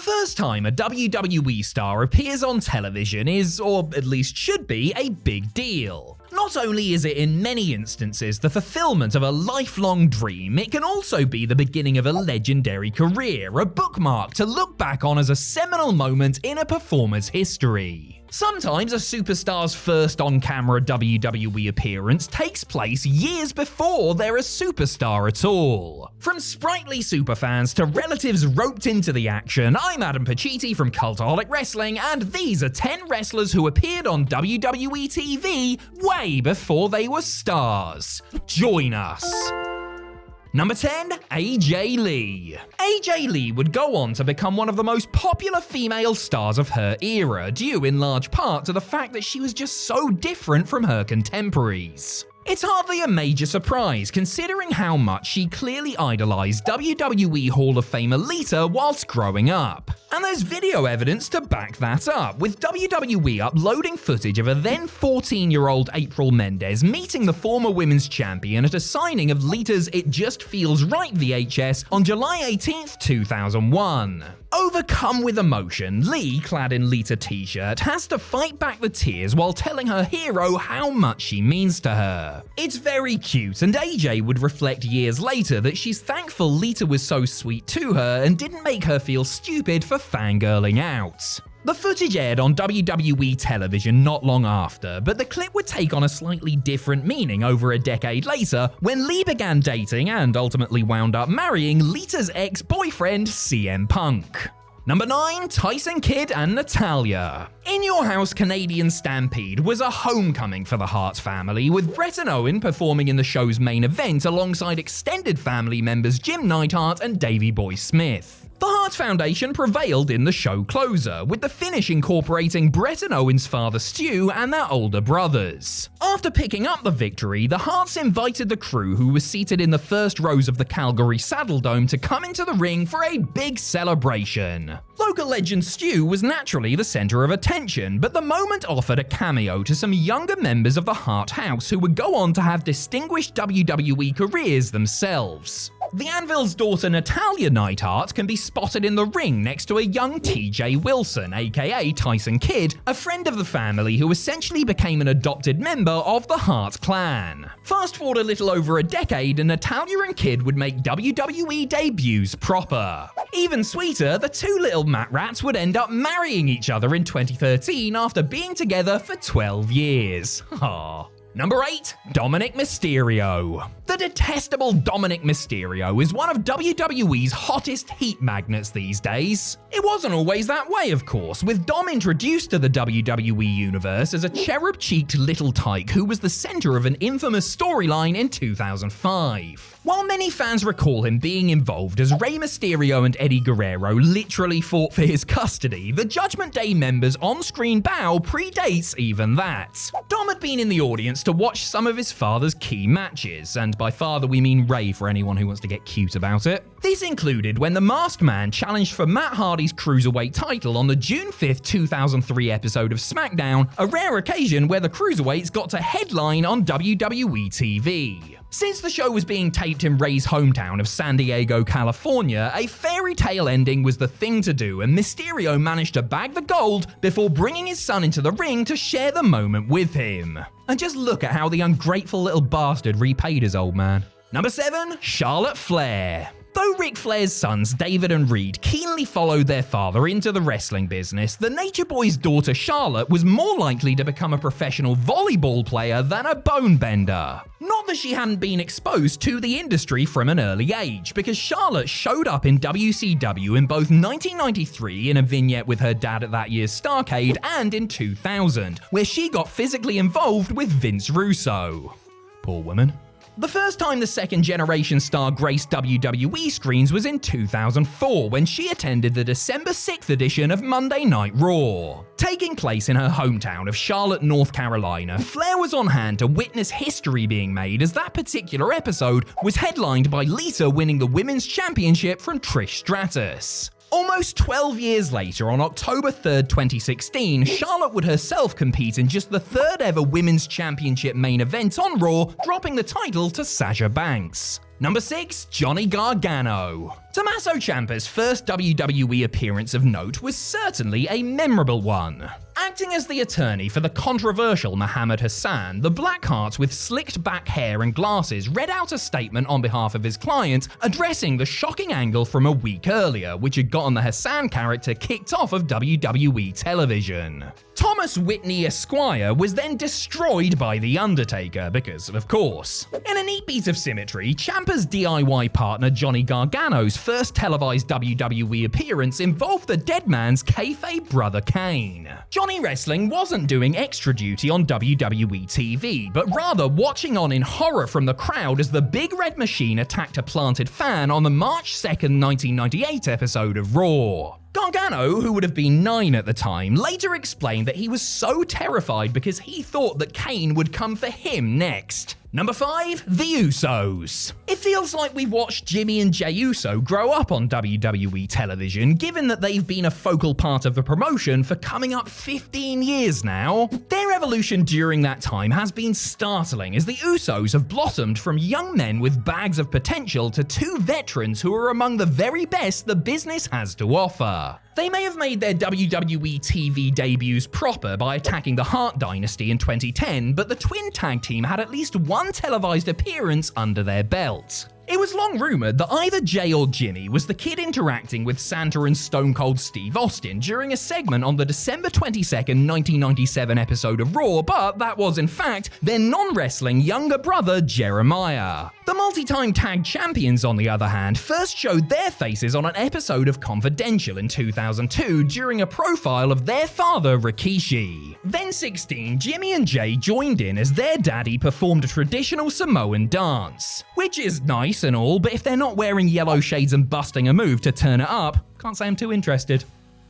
first time a WWE star appears on television is, or at least should be, a big deal. Not only is it in many instances the fulfillment of a lifelong dream, it can also be the beginning of a legendary career, a bookmark to look back on as a seminal moment in a performer's history. Sometimes a superstar's first on-camera WWE appearance takes place years before they're a superstar at all. From sprightly superfans to relatives roped into the action, I'm Adam Pacitti from Cultaholic Wrestling, and these are 10 wrestlers who appeared on WWE TV way before they were stars. Join us! Number 10, AJ Lee. AJ Lee would go on to become one of the most popular female stars of her era, due in large part to the fact that she was just so different from her contemporaries. It's hardly a major surprise considering how much she clearly idolized WWE Hall of Famer Lita whilst growing up. And there's video evidence to back that up, with WWE uploading footage of a then 14-year-old April Mendez meeting the former women's champion at a signing of Lita's It Just Feels Right VHS on July 18th, 2001. Overcome with emotion, Lee, clad in Lita t-shirt, has to fight back the tears while telling her hero how much she means to her. It's very cute, and AJ would reflect years later that she's thankful Lita was so sweet to her and didn't make her feel stupid for fangirling out. The footage aired on WWE television not long after, but the clip would take on a slightly different meaning over a decade later when Lee began dating and ultimately wound up marrying Lita's ex-boyfriend CM Punk. Number 9, Tyson Kidd and Natalya. In Your House Canadian Stampede was a homecoming for the Hart family, with Bret and Owen performing in the show's main event alongside extended family members Jim Neidhart and Davey Boy Smith. The Hart Foundation prevailed in the show closer, with the finish incorporating Bret and Owen's father Stu and their older brothers. After picking up the victory, the Harts invited the crew who was seated in the first rows of the Calgary Saddledome to come into the ring for a big celebration. Local legend Stu was naturally the center of attention, but the moment offered a cameo to some younger members of the Hart House who would go on to have distinguished WWE careers themselves. The Anvil's daughter Natalya Neidhart can be spotted in the ring next to a young TJ Wilson, aka Tyson Kidd, a friend of the family who essentially became an adopted member of the Hart clan. Fast forward a little over a decade and Natalya and Kidd would make WWE debuts proper. Even sweeter, the two little mat rats would end up marrying each other in 2013 after being together for 12 years. Aww. Number 8, Dominic Mysterio. The detestable Dominic Mysterio is one of WWE's hottest heat magnets these days. It wasn't always that way, of course, with Dom introduced to the WWE universe as a cherub-cheeked little tyke who was the center of an infamous storyline in 2005. While many fans recall him being involved as Rey Mysterio and Eddie Guerrero literally fought for his custody, the Judgment Day members' on-screen bow predates even that. Dom had been in the audience to watch some of his father's key matches, and by father we mean Rey for anyone who wants to get cute about it. This included when the Masked Man challenged for Matt Hardy's Cruiserweight title on the June 5th, 2003 episode of SmackDown, a rare occasion where the Cruiserweights got to headline on WWE TV. Since the show was being taped in Rey's hometown of San Diego, California, a fairy tale ending was the thing to do, and Mysterio managed to bag the gold before bringing his son into the ring to share the moment with him. And just look at how the ungrateful little bastard repaid his old man. Number 7, Charlotte Flair. Though Ric Flair's sons David and Reed keenly followed their father into the wrestling business, the Nature Boy's daughter Charlotte was more likely to become a professional volleyball player than a bone bender. Not that she hadn't been exposed to the industry from an early age, because Charlotte showed up in WCW in both 1993 in a vignette with her dad at that year's Starrcade and in 2000, where she got physically involved with Vince Russo. Poor woman. The first time the second-generation star graced WWE screens was in 2004 when she attended the December 6th edition of Monday Night Raw. Taking place in her hometown of Charlotte, North Carolina, Flair was on hand to witness history being made as that particular episode was headlined by Lita winning the Women's Championship from Trish Stratus. Almost 12 years later, on October 3rd, 2016, Charlotte would herself compete in just the third ever Women's Championship main event on Raw, dropping the title to Sasha Banks. Number 6, Johnny Gargano. Tommaso Ciampa's first WWE appearance of note was certainly a memorable one. Acting as the attorney for the controversial Muhammad Hassan, the Blackheart with slicked back hair and glasses read out a statement on behalf of his client, addressing the shocking angle from a week earlier, which had gotten the Hassan character kicked off of WWE television. Thomas Whitney Esquire was then destroyed by The Undertaker, because of course. In a neat beat of symmetry, Ciampa's DIY partner Johnny Gargano's first televised WWE appearance involved the dead man's kayfabe brother Kane. Johnny Wrestling wasn't doing extra duty on WWE TV, but rather watching on in horror from the crowd as the Big Red Machine attacked a planted fan on the March 2nd, 1998 episode of Raw. Gargano, who would have been 9 at the time, later explained that he was so terrified because he thought that Kane would come for him next. Number 5, the Usos. It feels like we've watched Jimmy and Jey Uso grow up on WWE television, given that they've been a focal part of the promotion for coming up 15 years now. Their evolution during that time has been startling, as the Usos have blossomed from young men with bags of potential to 2 veterans who are among the very best the business has to offer. They may have made their WWE TV debuts proper by attacking the Hart Dynasty in 2010, but the twin tag team had at least one televised appearance under their belt. It was long rumored that either Jey or Jimmy was the kid interacting with Santa and Stone Cold Steve Austin during a segment on the December 22nd, 1997 episode of Raw, but that was in fact their non-wrestling younger brother Jeremiah. The multi-time tag champions, on the other hand, first showed their faces on an episode of Confidential in 2002 during a profile of their father Rikishi. Then 16, Jimmy and Jey joined in as their daddy performed a traditional Samoan dance, which is nice and all, but if they're not wearing yellow shades and busting a move to turn it up, can't say I'm too interested.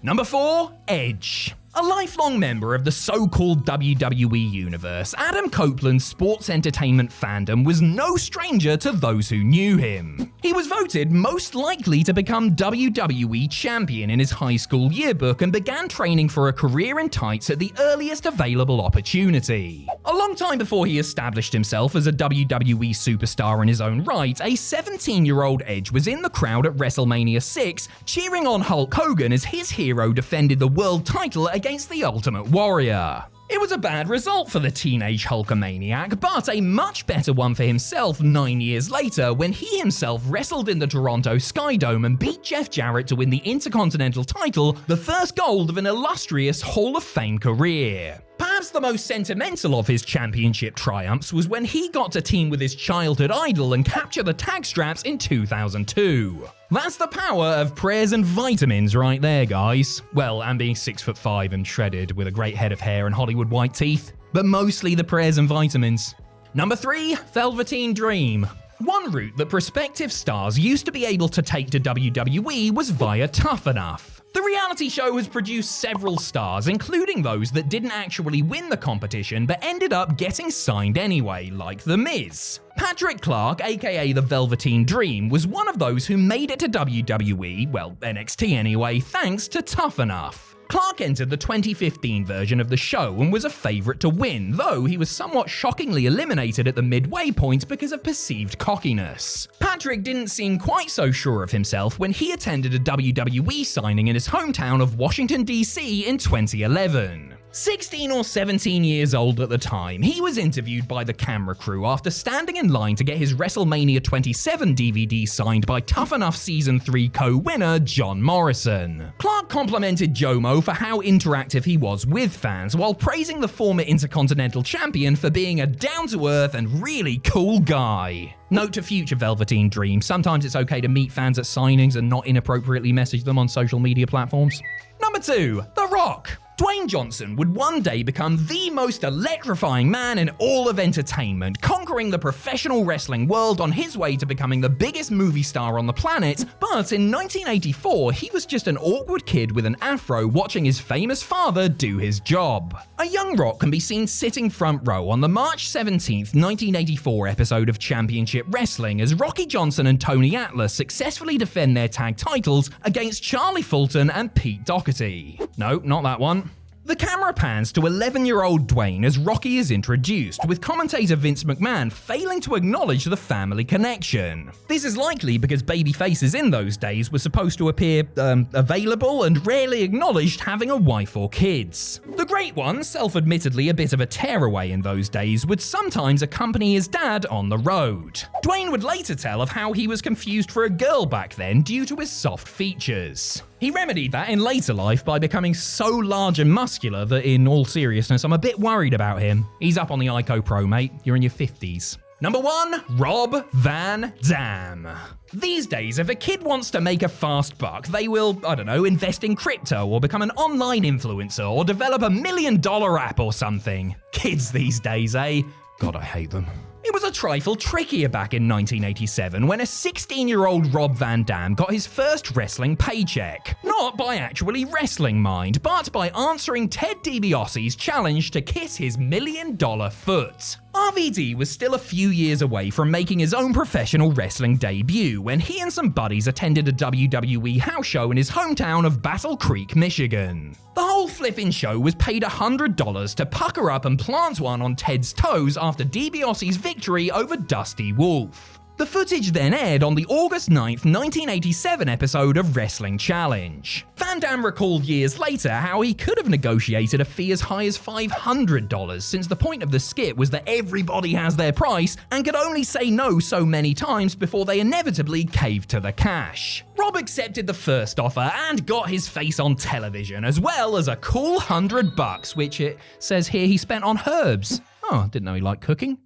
Number 4, Edge. A lifelong member of the so-called WWE universe, Adam Copeland's sports entertainment fandom was no stranger to those who knew him. He was voted most likely to become WWE champion in his high school yearbook and began training for a career in tights at the earliest available opportunity. A long time before he established himself as a WWE superstar in his own right, a 17-year-old Edge was in the crowd at WrestleMania 6, cheering on Hulk Hogan as his hero defended the world title against the Ultimate Warrior. It was a bad result for the teenage Hulkamaniac, but a much better one for himself 9 years later when he himself wrestled in the Toronto Skydome and beat Jeff Jarrett to win the Intercontinental title, the first gold of an illustrious Hall of Fame career. Perhaps the most sentimental of his championship triumphs was when he got to team with his childhood idol and capture the tag straps in 2002. That's the power of prayers and vitamins right there, guys. Well, and being 6'5" and shredded with a great head of hair and Hollywood white teeth, but mostly the prayers and vitamins. Number 3, Velveteen Dream. One route that prospective stars used to be able to take to WWE was via Tough Enough. The reality show has produced several stars, including those that didn't actually win the competition but ended up getting signed anyway, like The Miz. Patrick Clark, aka the Velveteen Dream, was one of those who made it to WWE, well, NXT anyway, thanks to Tough Enough. Clark entered the 2015 version of the show and was a favourite to win, though he was somewhat shockingly eliminated at the midway point because of perceived cockiness. Patrick didn't seem quite so sure of himself when he attended a WWE signing in his hometown of Washington, D.C. in 2011. 16 or 17 years old at the time, he was interviewed by the camera crew after standing in line to get his WrestleMania 27 DVD signed by Tough Enough Season 3 co-winner John Morrison. Clark complimented Jomo for how interactive he was with fans, while praising the former Intercontinental Champion for being a down-to-earth and really cool guy. Note to future Velveteen Dream, sometimes it's okay to meet fans at signings and not inappropriately message them on social media platforms. Number 2, The Rock. Dwayne Johnson would one day become the most electrifying man in all of entertainment, conquering the professional wrestling world on his way to becoming the biggest movie star on the planet, but in 1984 he was just an awkward kid with an afro watching his famous father do his job. A young Rock can be seen sitting front row on the March 17th, 1984 episode of Championship Wrestling as Rocky Johnson and Tony Atlas successfully defend their tag titles against Charlie Fulton and Pete Doherty. No, not that one. The camera pans to 11-year-old Dwayne as Rocky is introduced, with commentator Vince McMahon failing to acknowledge the family connection. This is likely because baby faces in those days were supposed to appear available and rarely acknowledged having a wife or kids. The Great One, self-admittedly a bit of a tearaway in those days, would sometimes accompany his dad on the road. Dwayne would later tell of how he was confused for a girl back then due to his soft features. He remedied that in later life by becoming so large and muscular that, in all seriousness, I'm a bit worried about him. He's up on the Ico Pro, mate. You're in your 50s. Number 1. Rob Van Dam. These days, if a kid wants to make a fast buck, they will, I don't know, invest in crypto or become an online influencer or develop $1 million app or something. Kids these days, eh? God, I hate them. It was a trifle trickier back in 1987 when a 16-year-old Rob Van Dam got his first wrestling paycheck. Not by actually wrestling, mind, but by answering Ted DiBiase's challenge to kiss his $1 million foot. RVD was still a few years away from making his own professional wrestling debut when he and some buddies attended a WWE house show in his hometown of Battle Creek, Michigan. The whole flipping show was paid $100 to pucker up and plant one on Ted's toes after DiBiase's victory over Dusty Wolf. The footage then aired on the August 9th, 1987 episode of Wrestling Challenge. Van Dam recalled years later how he could have negotiated a fee as high as $500, since the point of the skit was that everybody has their price and could only say no so many times before they inevitably caved to the cash. Rob accepted the first offer and got his face on television, as well as a cool $100, which it says here he spent on herbs. Oh, didn't know he liked cooking.